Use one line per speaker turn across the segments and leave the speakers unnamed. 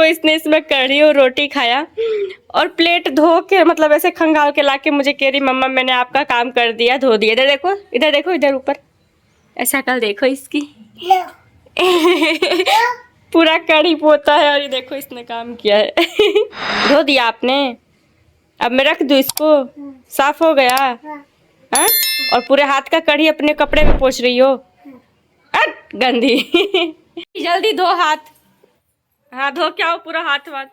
इसने इसमें कढ़ी और रोटी खाया और प्लेट धो के मतलब ऐसे खंगाल के ला के मुझे कह रही मम्मा मैंने आपका काम कर दिया, धो दिया। इधर देखो, इधर देखो, इधर ऊपर ऐसा कल देखो इसकी पूरा कढ़ी पोता है और ये देखो इसने काम किया है धो दिया आपने? अब मैं रख दूँ इसको? साफ हो गया? हाँ? और पूरे हाथ का कढ़ी अपने कपड़े में पोंछ रही हो? गंदी जल्दी धो हाथ। हाँ धो क्या हो पूरा हाथ वाथ।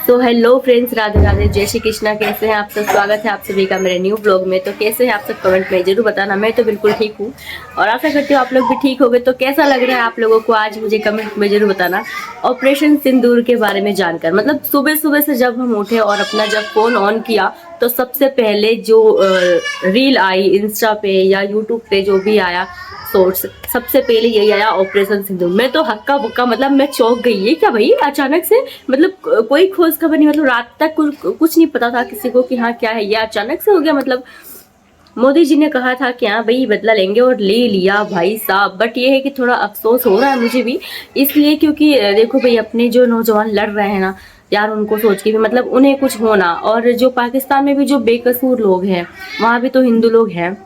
तो हेलो फ्रेंड्स, राधे राधे, जय श्री कृष्णा। कैसे हैं आप सब? स्वागत है आप सभी का मेरे न्यू ब्लॉग में। तो कैसे हैं आप सब कमेंट में जरूर बताना। मैं तो बिल्कुल ठीक हूँ और आशा करती हूँ आप लोग भी ठीक होंगे। तो कैसा लग रहा है आप लोगों को आज मुझे कमेंट में जरूर बताना। ऑपरेशन सिंदूर के बारे में जानकर मतलब सुबह सुबह से जब हम उठे और अपना जब फोन ऑन किया तो सबसे पहले जो रील आई इंस्टा पे या यूट्यूब पे जो भी आया सोर्स, सबसे पहले यही आया ऑपरेशन सिंदूर। मैं तो हक्का बुक्का मतलब मैं चौंक गई है क्या भाई अचानक से, मतलब कोई खोज खबर नहीं, मतलब रात तक कुछ नहीं पता था किसी को कि हाँ क्या है, ये अचानक से हो गया। मतलब मोदी जी ने कहा था कि हाँ भाई बदला लेंगे और ले लिया भाई साहब। बट ये है कि थोड़ा अफसोस हो रहा है मुझे भी, इसलिए क्योंकि देखो भाई अपने जो नौजवान लड़ रहे हैं ना यार, उनको सोच के भी मतलब उन्हें कुछ होना। और जो पाकिस्तान में भी जो बेकसूर लोग हैं वहाँ भी तो हिंदू लोग हैं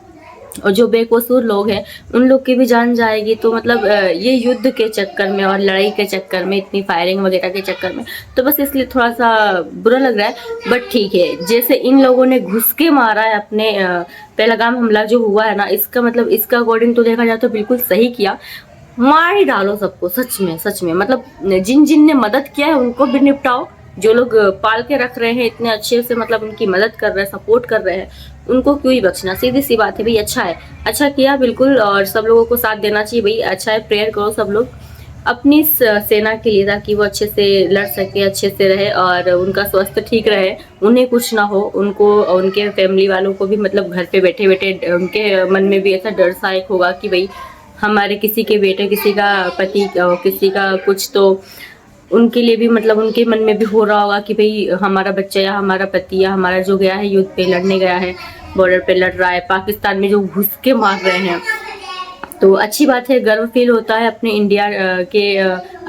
और जो बेकसूर लोग हैं उन लोग की भी जान जाएगी। तो मतलब ये युद्ध के चक्कर में और लड़ाई के चक्कर में, इतनी फायरिंग वगैरह के चक्कर में, तो बस इसलिए थोड़ा सा बुरा लग रहा है। बट ठीक है, जैसे इन लोगों ने घुस के मारा है अपने पहलगाम हमला जो हुआ है ना, इसका मतलब इसका अकॉर्डिंग तो देखा जाए तो बिल्कुल सही किया। मार ही डालो सबको, सच में सच में। मतलब जिन जिन ने मदद किया है उनको भी निपटाओ। जो लोग पाल के रख रहे हैं इतने अच्छे से, मतलब उनकी मदद कर रहे हैं, सपोर्ट कर रहे हैं, उनको क्यों ही बख्शना। सीधी सी बात है भाई। अच्छा है, अच्छा किया बिल्कुल। और सब लोगों को साथ देना चाहिए भाई। अच्छा है, प्रेयर करो सब लोग अपनी सेना के लिए ताकि वो अच्छे से लड़ सके, अच्छे से रहे और उनका स्वास्थ्य ठीक रहे, उन्हें कुछ ना हो, उनको उनके फैमिली वालों को भी मतलब घर पे बैठे बैठे उनके मन में भी ऐसा डर सा एक होगा कि भाई हमारे किसी के बेटे, किसी का पति, किसी का कुछ, तो उनके लिए भी मतलब उनके मन में भी हो रहा होगा कि भाई हमारा बच्चा या हमारा पति या हमारा जो गया है युद्ध पे लड़ने गया है, बॉर्डर पे लड़ रहा है, पाकिस्तान में जो घुस के मार रहे हैं। तो अच्छी बात है, गर्व फील होता है अपने इंडिया के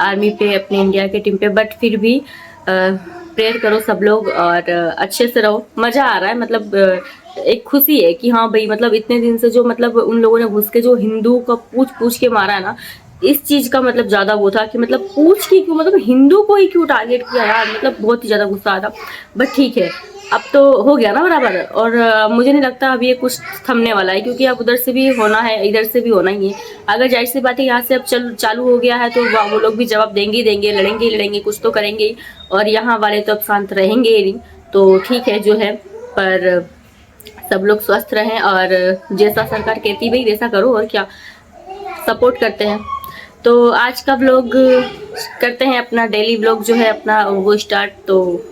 आर्मी पे, अपने इंडिया के टीम पे। बट फिर भी प्रेयर करो सब लोग और अच्छे से रहो। मजा आ रहा है, मतलब एक खुशी है कि हाँ भाई मतलब इतने दिन से जो मतलब उन लोगों ने घुस के जो हिंदू का पूछ पूछ के मारा है ना, इस चीज का मतलब ज्यादा वो था कि मतलब पूछ की क्यों, मतलब हिंदू को ही क्यों टारगेट किया यार, मतलब बहुत ही ज्यादा गुस्सा आ था। बट ठीक है, अब तो हो गया ना बराबर। और मुझे नहीं लगता अब ये कुछ थमने वाला है, क्योंकि अब उधर से भी होना है, इधर से भी होना ही है। अगर जाहिर सी बात है यहाँ से अब चालू हो गया है तो वो लोग भी जवाब देंगे ही देंगे, लड़ेंगे ही लड़ेंगे, कुछ तो करेंगे ही। और यहाँ वाले तो अब शांत रहेंगे ही नहीं। तो ठीक है जो है, पर सब लोग स्वस्थ रहें और जैसा सरकार कहती भाई वैसा करो, और क्या, सपोर्ट करते हैं। तो आज का व्लॉग करते हैं, अपना डेली व्लॉग जो है अपना वो स्टार्ट। तो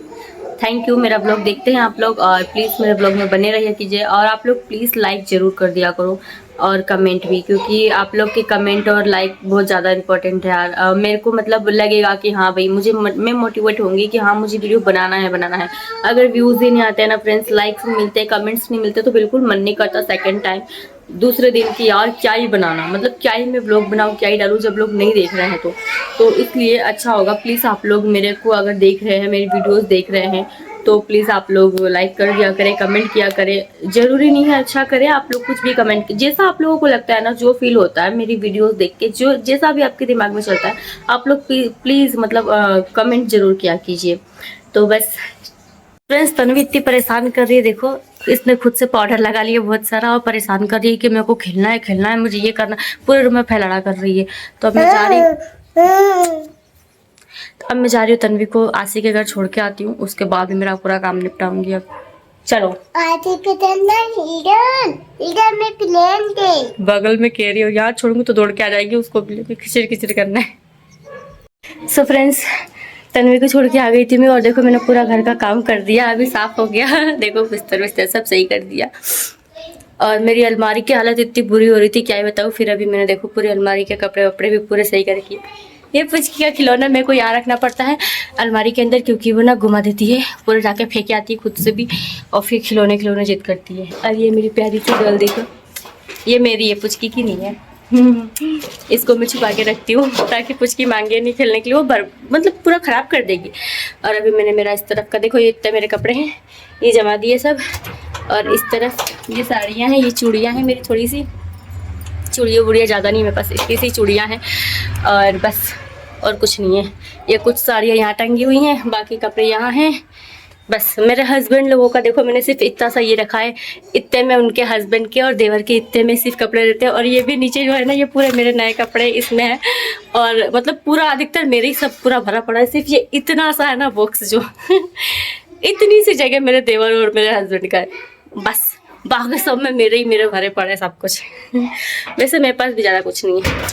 थैंक यू, मेरा ब्लॉग देखते हैं आप लोग और प्लीज़ मेरे ब्लॉग में बने रहिए कीजिए। और आप लोग प्लीज़ लाइक ज़रूर कर दिया करो और कमेंट भी, क्योंकि आप लोग के कमेंट और लाइक बहुत ज़्यादा इंपॉर्टेंट है यार। मेरे को मतलब लगेगा कि हाँ भाई मुझे, मैं मोटिवेट होंगी कि हाँ मुझे वीडियो बनाना है बनाना है। अगर व्यूज़ ही नहीं आते हैं ना फ्रेंड्स, लाइक्स नहीं मिलते, कमेंट्स नहीं मिलते, तो बिल्कुल मन नहीं करता सेकेंड टाइम दूसरे दिन की यार क्या ही बनाना, मतलब क्या ही मैं ब्लॉग बनाऊँ, क्या ही डालूँ जब लोग नहीं देख रहे हैं। तो इसलिए अच्छा होगा प्लीज़ आप लोग मेरे को अगर देख रहे हैं, मेरी वीडियोस देख रहे हैं, तो प्लीज़ आप लोग लाइक कर दिया करें, कमेंट किया करें। जरूरी नहीं है अच्छा करें, आप लोग कुछ भी कमेंट, जैसा आप लोगों को लगता है ना, जो फील होता है मेरी वीडियोस देख के, जो जैसा भी आपके दिमाग में चलता है, आप लोग प्लीज़ मतलब कमेंट जरूर किया कीजिए। तो बस फ्रेंड्स, तन्वी इतनी परेशान कर रही है, देखो इसने खुद से पाउडर लगा लिया बहुत सारा और परेशान कर रही है कि मेरे को खेलना है मुझे ये करना, पूरे रूम में फैलाना कर रही है। तो अब मैं जा रही हूँ तन्वी को आशी के घर छोड़ के आती हूँ, उसके बाद भी मेरा पूरा काम निपटाऊंगी। अब चलो। बगल में कह रही हो, यहाँ छोड़ूंगी तो दौड़ के आ जाएगी, उसको भी खिचड़ खिचड़ करना है। सो फ्रेंड्स, तन्वी को छोड़ के आ गई थी मैं और देखो मैंने पूरा घर का काम कर दिया, अभी साफ हो गया देखो बिस्तर विस्तर सब सही कर दिया। और मेरी अलमारी की हालत इतनी बुरी हो रही थी क्या ही बताऊँ। फिर अभी मैंने देखो पूरी अलमारी के कपड़े वपड़े भी पूरे सही कर किए। ये पुचकी का खिलौना मेरे को यहाँ रखना पड़ता है अलमारी के अंदर, क्योंकि वो ना घुमा देती है, पूरे जाके फेंके आती है खुद से भी और फिर खिलौने जिद करती है। और ये मेरी प्यारी सी गर्ल देखो, ये मेरी है, पुचकी की नहीं है। इसको मैं छुपा के रखती हूँ ताकि पुचकी मांगे नहीं खेलने के लिए, वो मतलब पूरा ख़राब कर देगी। और अभी मैंने मेरा इस तरफ का देखो, ये इतने मेरे कपड़े हैं, ये जमा दिए सब। और इस तरफ ये साड़ियाँ हैं, ये चूड़ियाँ हैं मेरी, थोड़ी सी चूड़ियाँ वूड़ियाँ ज़्यादा नहीं मेरे पास, इतनी सी चूड़ियाँ हैं और बस, और कुछ नहीं है। ये कुछ साड़ियाँ यहाँ टंगी हुई हैं, बाकी कपड़े यहाँ हैं बस। मेरे हस्बैंड लोगों का देखो, मैंने सिर्फ इतना सा ये रखा है, इतने में उनके हस्बैंड के और देवर के इतने में सिर्फ कपड़े रहते हैं। और ये भी नीचे जो है ना, ये पूरे मेरे नए कपड़े इसमें है। और मतलब पूरा अधिकतर मेरे ही सब पूरा भरा पड़ा है, सिर्फ ये इतना सा है ना बॉक्स जो इतनी सी जगह मेरे देवर और मेरे हस्बैंड का है बस। बाकी सब में मेरे भरे पड़े हैं सब कुछ। वैसे मेरे पास भी ज़्यादा कुछ नहीं है,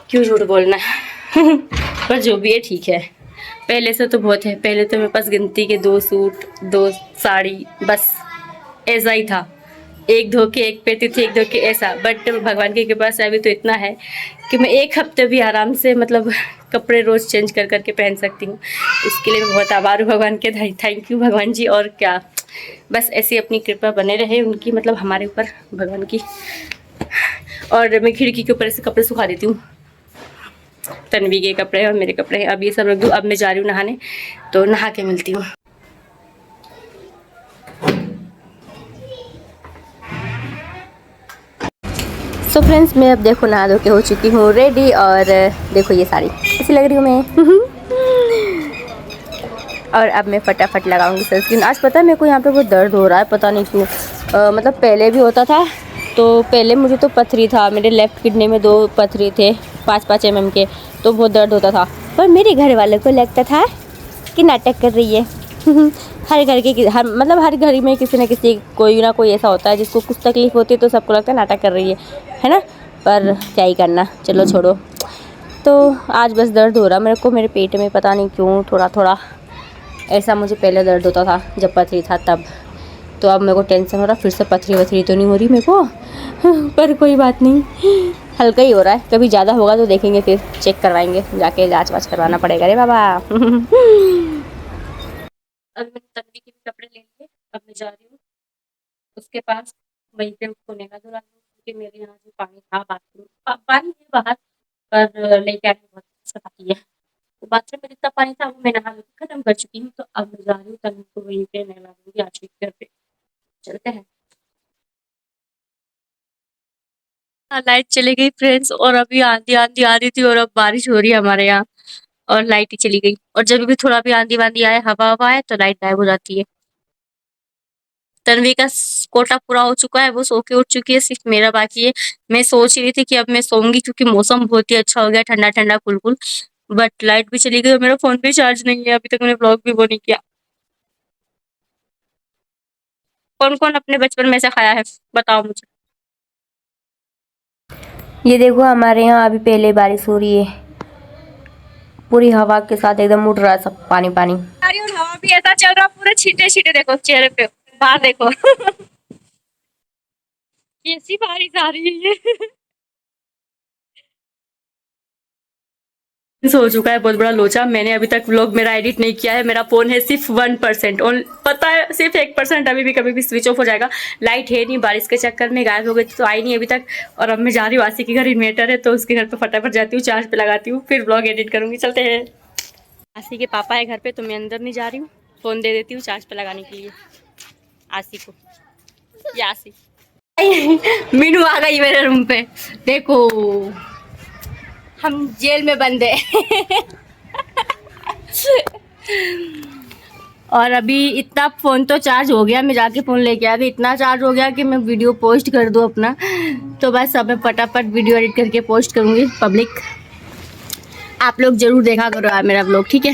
क्यों झूठ बोलना है। पर जो भी है ठीक है, पहले से तो बहुत है। पहले तो मेरे पास गिनती के 2 सूट 2 साड़ी बस ऐसा ही था, एक धो के एक पहनती थी, एक धो के ऐसा। बट भगवान की कृपा से अभी तो इतना है कि मैं 1 हफ्ते भी आराम से मतलब कपड़े रोज़ चेंज कर करके पहन सकती हूँ। इसके लिए मैं बहुत आभार हूँ भगवान के, थैंक यू भगवान जी। और क्या, बस ऐसी अपनी कृपा बने रहे उनकी, मतलब हमारे ऊपर भगवान की। और मैं खिड़की के ऊपर से कपड़े सुखा देती हूँ, तन्वी के कपड़े हैं और मेरे कपड़े हैं। अब ये सब रख दूँ, अब मैं जा रही हूँ नहाने, तो नहा के मिलती हूँ। सो फ्रेंड्स, मैं अब देखो नहा धो के हो चुकी हूँ रेडी। और देखो ये साड़ी कैसी लग रही हूँ मैं। और अब मैं फटाफट लगाऊंगी सनस्क्रीन। आज पता है मेरे को यहाँ पे बहुत दर्द हो रहा है, पता नहीं क्यों। मतलब पहले भी होता था, तो पहले मुझे तो पथरी था, मेरे लेफ़्ट किडनी में 2 पथरी थे 5-5 mm के, तो बहुत दर्द होता था। पर मेरे घर वालों को लगता था कि नाटक कर रही है। हर घर के मतलब हर घर में किसी न किसी कोई ना कोई ऐसा होता है जिसको कुछ तकलीफ़ होती है, तो सबको लगता है नाटक कर रही है ना। पर क्या ही करना, चलो छोड़ो। तो आज बस दर्द हो रहा मेरे को, मेरे पेट में पता नहीं क्यों थोड़ा थोड़ा ऐसा। मुझे पहले दर्द होता था जब पथरी था तब, तो अब मेरे को टेंशन हो रहा फिर से पथरी वथरी तो नहीं हो रही मेरे को। पर कोई बात नहीं, हल्का ही हो रहा है। कभी ज़्यादा होगा तो देखेंगे, फिर चेक करवाएंगे, जाके जांच वाच करवाना पड़ेगा रे बाबा। अब मैंने तन्वी के भी कपड़े ले लिए, अब मैं जा रही हूँ उसके पास, वहीं पे उसको नहला धुला दूँ, क्योंकि मेरे यहाँ जो पानी था बाथरूम पानी है बाहर, पर लेके आने बहुत सफाई है। तो बाथरूम में जितना पानी था वो मैं नहा के खत्म कर चुकी हूँ। तो अब मैं जा रही हूँ तन्वी को वहीं पे नहला दूँगी, आज के घर पे चलते हैं। लाइट चली गई फ्रेंड्स, और अभी आंधी आंधी आ रही थी और अब बारिश हो रही है हमारे यहाँ, और लाइट ही चली गई। और जब भी थोड़ा भी आंधी वांधी आए, हवा हवा आए, तो लाइट गायब हो जाती है। तन्वी का कोटा पूरा हो चुका है, वो सो के उठ चुकी है, सिर्फ मेरा बाकी है। मैं सोच रही थी कि अब मैं सोऊंगी क्योंकि मौसम बहुत ही अच्छा हो गया, ठंडा ठंडा कुलकुल। बट लाइट भी चली गई और मेरा फोन भी चार्ज नहीं है, अभी तक मैंने ब्लॉग भी वो नहीं किया। कौन कौन अपने बचपन में से खाया है बताओ मुझे। ये देखो हमारे यहाँ अभी पहले बारिश हो रही है, पूरी हवा के साथ एकदम उड़ रहा है सब पानी पानी। हवा भी ऐसा चल रहा, पूरे छींटे छींटे देखो चेहरे पे, बाहर देखो। कैसी बारिश आ रही है ये। हो चुका है बहुत बड़ा लोचा। मैंने अभी तक व्लॉग मेरा एडिट नहीं किया है, मेरा फोन है सिर्फ 1%, और पता है सिर्फ 1% अभी भी कभी भी स्विच ऑफ हो जाएगा। लाइट है नहीं, बारिश के चक्कर में गायब हो गई तो आई नहीं अभी तक। और अब मैं जा रही हूँ आसी के घर, इन्वेटर है तो उसके घर पे फटाफट जाती हूँ, चार्ज पे लगाती हूँ, फिर व्लॉग एडिट करूँगी। चलते हैं। आसी के पापा है घर पे, तो मैं अंदर नहीं जा रही हूँ, फ़ोन दे देती हूँ चार्ज पे लगाने के लिए आसी को। ये आसी मीनू आ गई मेरे रूम पे, देखो हम जेल में बंद है। और अभी इतना फ़ोन तो चार्ज हो गया, मैं जाके फ़ोन लेके आ गई, इतना चार्ज हो गया कि मैं वीडियो पोस्ट कर दूँ अपना। तो बस अब मैं फटाफट वीडियो एडिट करके पोस्ट करूँगी पब्लिक। आप लोग ज़रूर देखा करो यार मेरा ब्लॉग, ठीक है।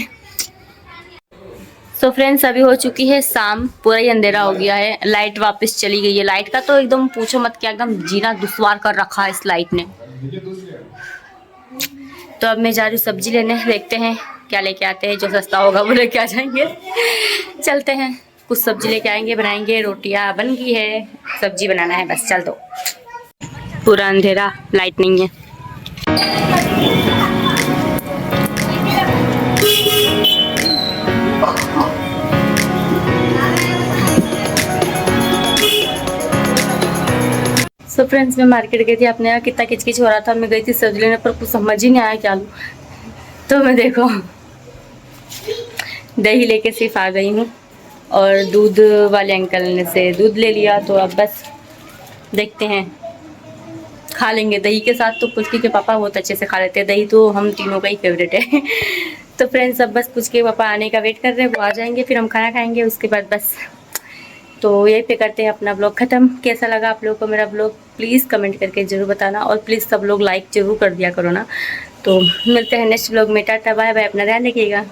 सो फ्रेंड्स, अभी हो चुकी है शाम, पूरा ही अंधेरा हो गया है, लाइट वापस चली गई है। लाइट का तो एकदम पूछो मत, क्या एकदम जीना दुश्वार कर रखा है इस लाइट ने। तो अब मैं जा रही हूँ सब्जी लेने, देखते हैं क्या लेके आते हैं, जो सस्ता होगा वो लेके आ जाएंगे। चलते हैं, कुछ सब्जी लेके आएंगे, बनाएंगे। रोटियां बन गई है, सब्जी बनाना है बस। चल दो, पूरा अंधेरा, लाइट नहीं है। सो फ्रेंड्स, मैं मार्केट गई थी, अपने यहाँ कितना किचकिच हो रहा था। मैं गई थी सब्जी लेने पर, कुछ समझ ही नहीं आया क्या लूँ। तो मैं देखो दही लेके सिर्फ आ गई हूँ, और दूध वाले अंकल ने से दूध ले लिया। तो अब बस देखते हैं, खा लेंगे दही के साथ। तो पुचकी के पापा बहुत अच्छे से खा लेते हैं दही, तो हम तीनों का ही फेवरेट है। तो फ्रेंड्स, अब बस पुचकी के पापा आने का वेट कर रहे हैं, वो आ जाएंगे फिर हम खाना खाएंगे। उसके बाद बस तो यही पे करते हैं अपना ब्लॉग ख़त्म। कैसा लगा आप लोगों को मेरा ब्लॉग, प्लीज़ कमेंट करके ज़रूर बताना, और प्लीज़ सब लोग लाइक ज़रूर कर दिया करो ना। तो मिलते हैं नेक्स्ट ब्लॉग में। टाटा बाय बाय, अपना ध्यान रखिएगा।